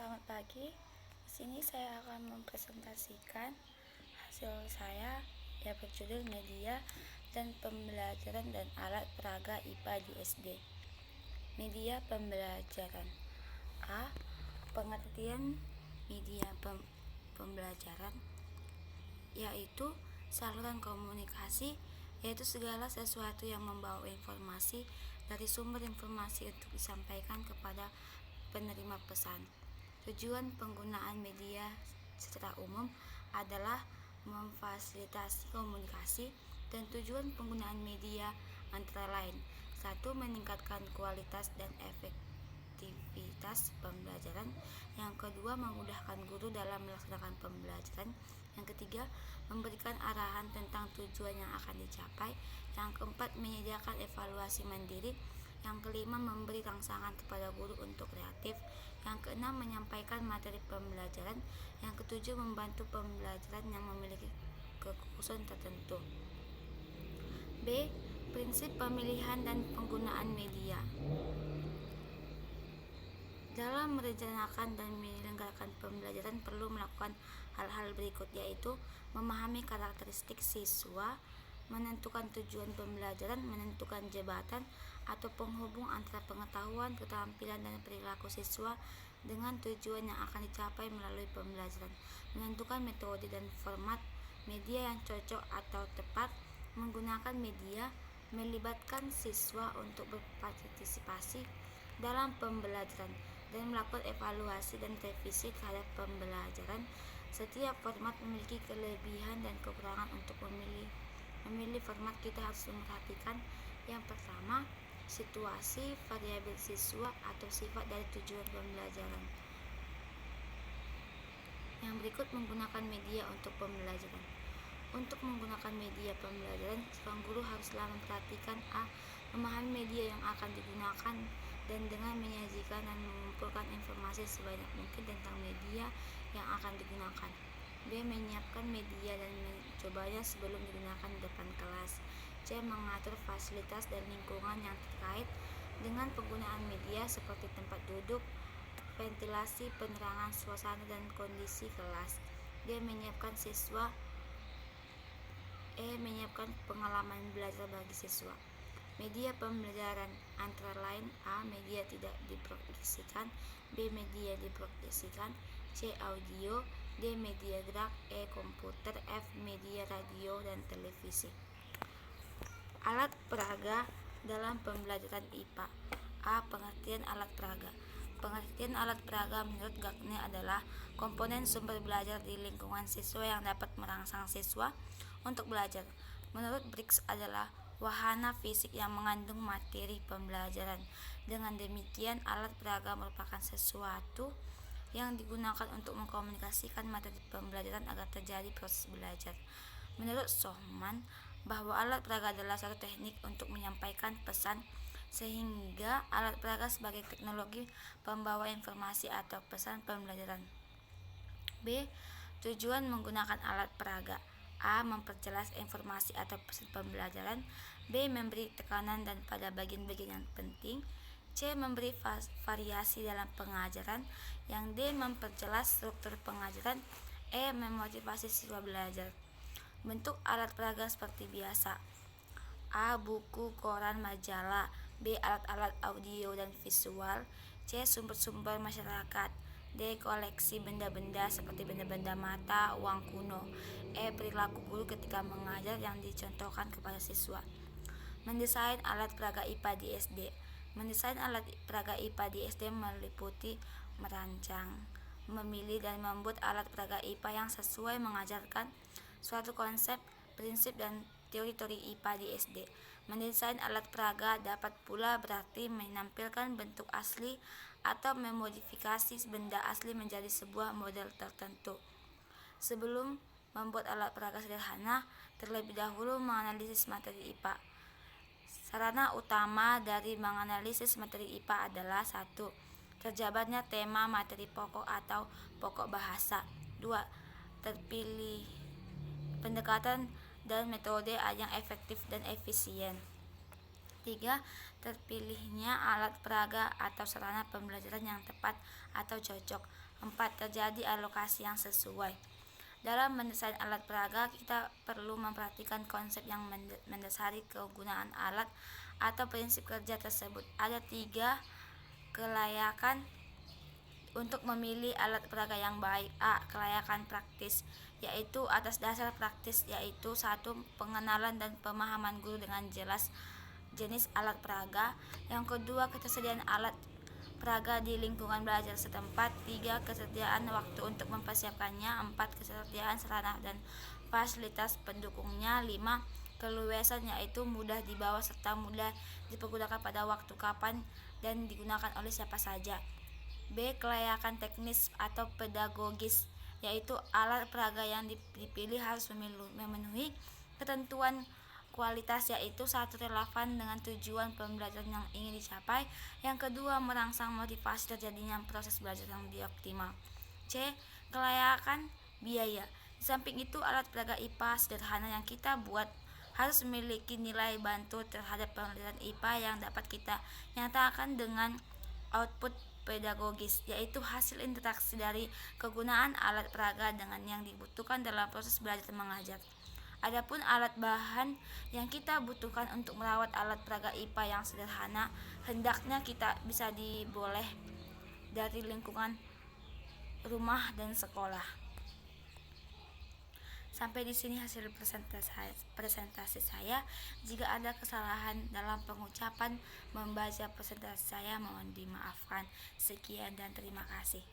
Selamat pagi. Di sini saya akan mempresentasikan hasil saya yang berjudul Media dan Pembelajaran dan Alat Peraga IPA di SD. Media pembelajaran. A. Pengertian media pembelajaran yaitu saluran komunikasi, yaitu segala sesuatu yang membawa informasi dari sumber informasi untuk disampaikan kepada penerima pesan. Tujuan penggunaan media secara umum adalah memfasilitasi komunikasi, dan tujuan penggunaan media antara lain: 1. Meningkatkan kualitas dan efektivitas pembelajaran. Yang kedua, memudahkan guru dalam melaksanakan pembelajaran. Yang ketiga, memberikan arahan tentang tujuan yang akan dicapai. Yang keempat, menyediakan evaluasi mandiri. Yang kelima, memberi rangsangan kepada guru untuk kreatif. Yang keenam, menyampaikan materi pembelajaran. Yang ketujuh, membantu pembelajaran yang memiliki kekhususan tertentu. B. Prinsip pemilihan dan penggunaan media. Dalam merencanakan dan menyelenggarakan pembelajaran perlu melakukan hal-hal berikut, yaitu memahami karakteristik siswa, menentukan tujuan pembelajaran, menentukan jembatan atau penghubung antara pengetahuan, keterampilan, dan perilaku siswa dengan tujuan yang akan dicapai melalui pembelajaran, menentukan metode dan format media yang cocok atau tepat, menggunakan media, melibatkan siswa untuk berpartisipasi dalam pembelajaran, dan melakukan evaluasi dan revisi terhadap pembelajaran. Setiap format memiliki kelebihan dan kekurangan. Untuk memilih format, kita harus memperhatikan yang pertama, situasi, variabel siswa atau sifat dari tujuan pembelajaran. Yang berikut menggunakan media untuk pembelajaran. Untuk menggunakan media pembelajaran, seorang guru haruslah memperhatikan A. Memahami media yang akan digunakan, dan dengan menyajikan dan mengumpulkan informasi sebanyak mungkin tentang media yang akan digunakan. B. Menyiapkan media dan mencobanya sebelum digunakan di depan kelas. C. Mengatur fasilitas dan lingkungan yang terkait dengan penggunaan media seperti tempat duduk, ventilasi, penerangan, suasana, dan kondisi kelas. D. Menyiapkan siswa. E. Menyiapkan pengalaman belajar bagi siswa. Media pembelajaran antara lain: A. Media tidak diproduksikan. B. Media diproduksikan. C. Audio. D. Media gerak. E. Komputer. F. Media radio dan televisi. Alat peraga dalam pembelajaran IPA. A. Pengertian alat peraga. Pengertian alat peraga menurut Gagne adalah komponen sumber belajar di lingkungan siswa yang dapat merangsang siswa untuk belajar. Menurut Briggs adalah wahana fisik yang mengandung materi pembelajaran. Dengan demikian, alat peraga merupakan sesuatu yang digunakan untuk mengkomunikasikan materi pembelajaran agar terjadi proses belajar. Menurut Sohman, bahwa alat peraga adalah suatu teknik untuk menyampaikan pesan, sehingga alat peraga sebagai teknologi pembawa informasi atau pesan pembelajaran. B. Tujuan menggunakan alat peraga. A. Memperjelas informasi atau pesan pembelajaran. B. Memberi tekanan dan pada bagian-bagian yang penting. C. Memberi variasi dalam pengajaran. Yang D. Memperjelas struktur pengajaran. E. Memotivasi siswa belajar. Bentuk alat peraga seperti biasa: A. Buku, koran, majalah. B. Alat-alat audio dan visual. C. Sumber-sumber masyarakat. D. Koleksi benda-benda seperti benda-benda mata, uang kuno. E. Perilaku guru ketika mengajar yang dicontohkan kepada siswa. Mendesain alat peraga IPA di SD. Mendesain alat peraga IPA di SD meliputi merancang, memilih, dan membuat alat peraga IPA yang sesuai mengajarkan suatu konsep, prinsip, dan teori-teori IPA di SD. Mendesain alat peraga dapat pula berarti menampilkan bentuk asli atau memodifikasi benda asli menjadi sebuah model tertentu. Sebelum membuat alat peraga sederhana, terlebih dahulu menganalisis materi IPA. Sarana utama dari menganalisis materi IPA adalah: 1. Terjabarnya tema materi pokok atau pokok bahasa. 2. Terpilih pendekatan dan metode yang efektif dan efisien. 3. Terpilihnya alat peraga atau sarana pembelajaran yang tepat atau cocok. 4. Terjadi alokasi yang sesuai. Dalam mendesain alat peraga, kita perlu memperhatikan konsep yang mendasari kegunaan alat atau prinsip kerja tersebut. Ada 3 kelayakan untuk memilih alat peraga yang baik. A. Kelayakan praktis, yaitu atas dasar praktis, yaitu 1. Pengenalan dan pemahaman guru dengan jelas jenis alat peraga. Yang kedua, ketersediaan alat peraga di lingkungan belajar setempat. 3. Kesediaan waktu untuk mempersiapkannya. 4. Kesediaan sarana dan fasilitas pendukungnya. 5. Keluasan, yaitu mudah dibawa serta mudah dipergunakan pada waktu kapan dan digunakan oleh siapa saja. B. Kelayakan teknis atau pedagogis, yaitu alat peraga yang dipilih harus memenuhi ketentuan kualitas, yaitu 1. Relevan dengan tujuan pembelajaran yang ingin dicapai. Yang kedua, merangsang motivasi terjadinya proses belajar yang optimal. C. Kelayakan biaya. Di samping itu, alat peraga IPA sederhana yang kita buat harus memiliki nilai bantu terhadap pembelajaran IPA yang dapat kita nyatakan dengan output pedagogis, yaitu hasil interaksi dari kegunaan alat peraga dengan yang dibutuhkan dalam proses belajar mengajar. Adapun alat bahan yang kita butuhkan untuk merawat alat peraga IPA yang sederhana, hendaknya kita bisa diboleh dari lingkungan rumah dan sekolah. Sampai di sini hasil presentasi saya. Jika ada kesalahan dalam pengucapan membaca presentasi saya, mohon dimaafkan. Sekian dan terima kasih.